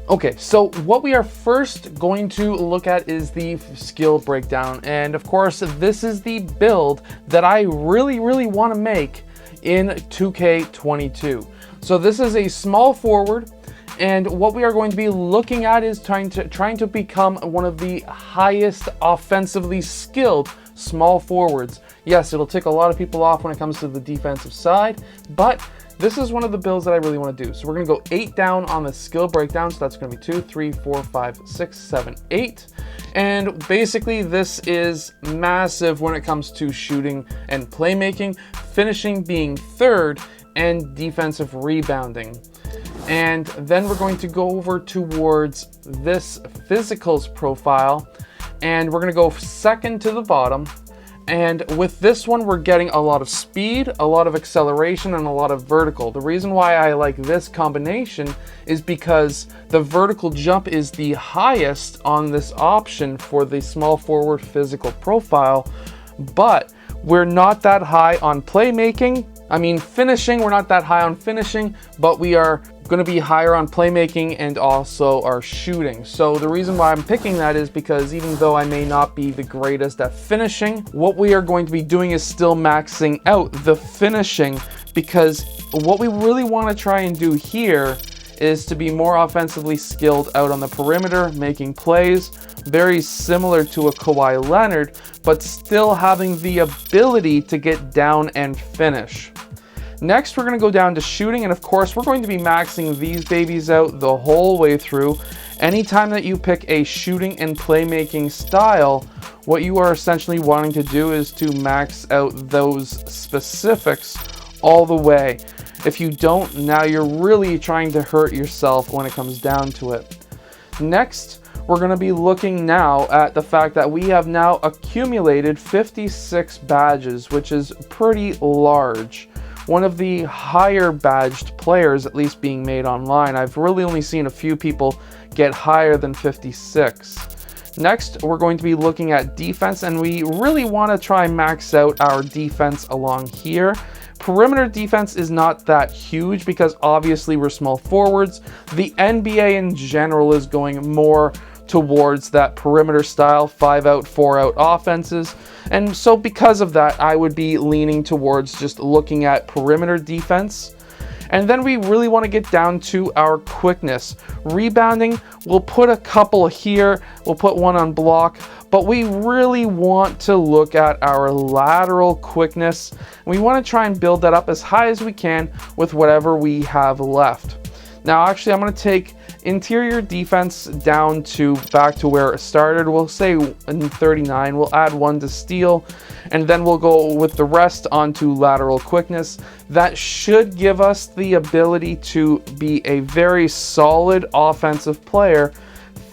Okay, so what we are first going to look at is the skill breakdown. And of course, this is the build that I really want to make in 2K22. So this is a small forward, and what we are going to be looking at is trying to become one of the highest offensively skilled small forwards. Yes, it'll tick a lot of people off when it comes to the defensive side, but this is one of the builds that I really want to do. So we're going to go 8 down on the skill breakdown. So that's going to be 2, 3, 4, 5, 6, 7, 8. And basically this is massive when it comes to shooting and playmaking, finishing being third, and defensive rebounding. And then we're going to go over towards this physicals profile, and we're going to go second to the bottom. And with this one, we're getting a lot of speed, a lot of acceleration, and a lot of vertical. The reason why I like this combination is because the vertical jump is the highest on this option for the small forward physical profile, but we're not that high on playmaking. I mean, finishing, we're not that high on finishing, but we are going to be higher on playmaking and also our shooting. So the reason why I'm picking that is because even though I may not be the greatest at finishing, what we are going to be doing is still maxing out the finishing, because what we really want to try and do here is to be more offensively skilled out on the perimeter, making plays, very similar to a Kawhi Leonard, but still having the ability to get down and finish. Next, we're going to go down to shooting, and of course, we're going to be maxing these babies out the whole way through. Anytime that you pick a shooting and playmaking style, what you are essentially wanting to do is to max out those specifics all the way. If you don't, now you're really trying to hurt yourself when it comes down to it. Next, we're going to be looking now at the fact that we have now accumulated 56 badges, which is pretty large. One of the higher badged players, at least being made online. I've really only seen a few people get higher than 56. Next, we're going to be looking at defense, and we really want to try and max out our defense along here. Perimeter defense is not that huge because obviously we're small forwards. The NBA in general is going more towards that perimeter style, 5-out, 4-out offenses. And so because of that, I would be leaning towards just looking at perimeter defense. And then we really want to get down to our quickness. Rebounding, we'll put a couple here, we'll put one on block, but we really want to look at our lateral quickness. We want to try and build that up as high as we can with whatever we have left. Now, actually, I'm going to take interior defense down to back to where it started. We'll say in 39. We'll add 1 to steal, and then we'll go with the rest onto lateral quickness. That should give us the ability to be a very solid offensive player.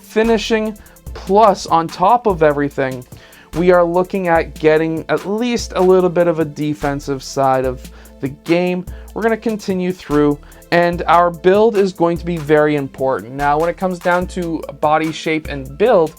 Finishing, plus on top of everything, we are looking at getting at least a little bit of a defensive side of the game. We're going to continue through, and our build is going to be very important. Now, when it comes down to body shape and build,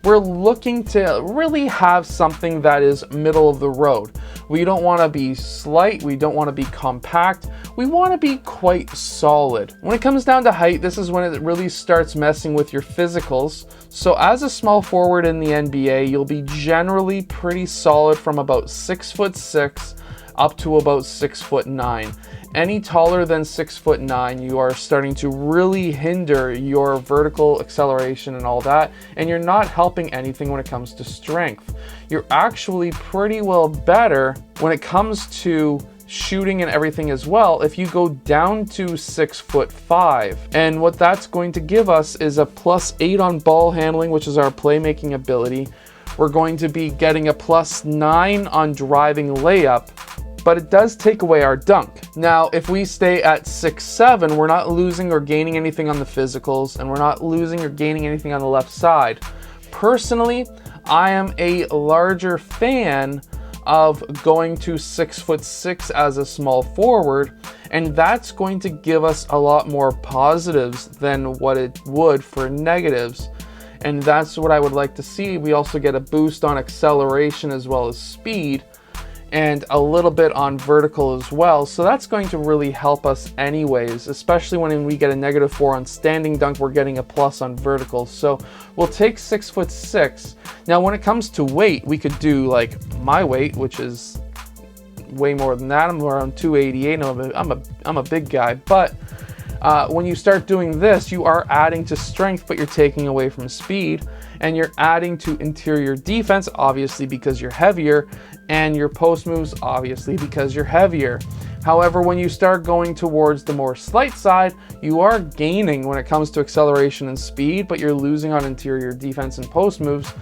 we're looking to really have something that is middle of the road. We don't want to be slight, we don't want to be compact, we want to be quite solid. When it comes down to height, this is when it really starts messing with your physicals. So as a small forward in the NBA, you'll be generally pretty solid from about 6'6" up to about 6'9". Any taller than 6'9", you are starting to really hinder your vertical acceleration and all that, and you're not helping anything when it comes to strength. You're actually pretty well better when it comes to shooting and everything as well if you go down to 6'5". And what that's going to give us is a +8 on ball handling, which is our playmaking ability. We're going to be getting a +9 on driving layup, but it does take away our dunk. Now, if we stay at 6'7", we're not losing or gaining anything on the physicals, and we're not losing or gaining anything on the left side. Personally, I am a larger fan of going to 6'6" as a small forward, and that's going to give us a lot more positives than what it would for negatives. And that's what I would like to see. We also get a boost on acceleration as well as speed. and a little bit on vertical as well. So that's going to really help us anyways, especially when we get a -4 on standing dunk, we're getting a plus on vertical. So we'll take 6'6". Now when it comes to weight, we could do like my weight, which is way more than that. I'm around 288. I'm a big guy, but when you start doing this, you are adding to strength, but you're taking away from speed, and you're adding to interior defense, obviously because you're heavier, and your post moves, obviously because you're heavier. However, when you start going towards the more slight side, you are gaining when it comes to acceleration and speed, but you're losing on interior defense and post moves.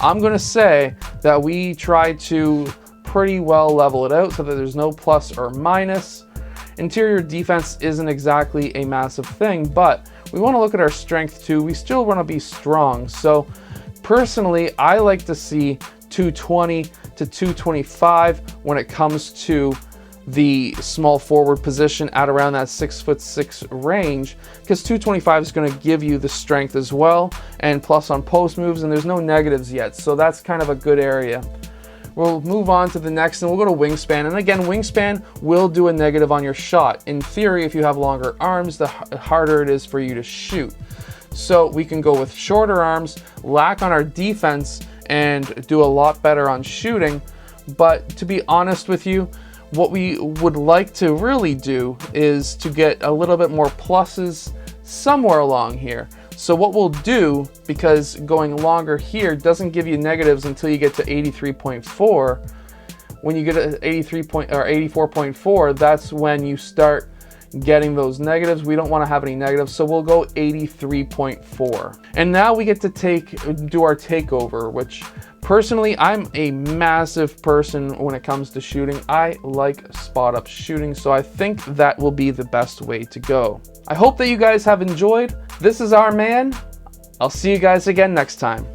I'm going to say that we try to pretty well level it out so that there's no plus or minus. Interior defense isn't exactly a massive thing, but we want to look at our strength too. We still want to be strong. So personally, I like to see 220 to 225 when it comes to the small forward position at around that 6'6" range, because 225 is going to give you the strength as well, and plus on post moves, and there's no negatives yet. So that's kind of a good area. We'll move on to the next and we'll go to wingspan. And again, wingspan will do a negative on your shot. In theory, if you have longer arms, the harder it is for you to shoot. So we can go with shorter arms, lack on our defense, and do a lot better on shooting. But to be honest with you, what we would like to really do is to get a little bit more pluses somewhere along here. So what we'll do, because going longer here doesn't give you negatives until you get to 83.4. When you get to 84.4, that's when you start getting those negatives. We don't want to have any negatives, so we'll go 83.4. And now we get to do our takeover, which personally, I'm a massive person when it comes to shooting. I like spot up shooting, so I think that will be the best way to go. I hope that you guys have enjoyed. This is our man. I'll see you guys again next time.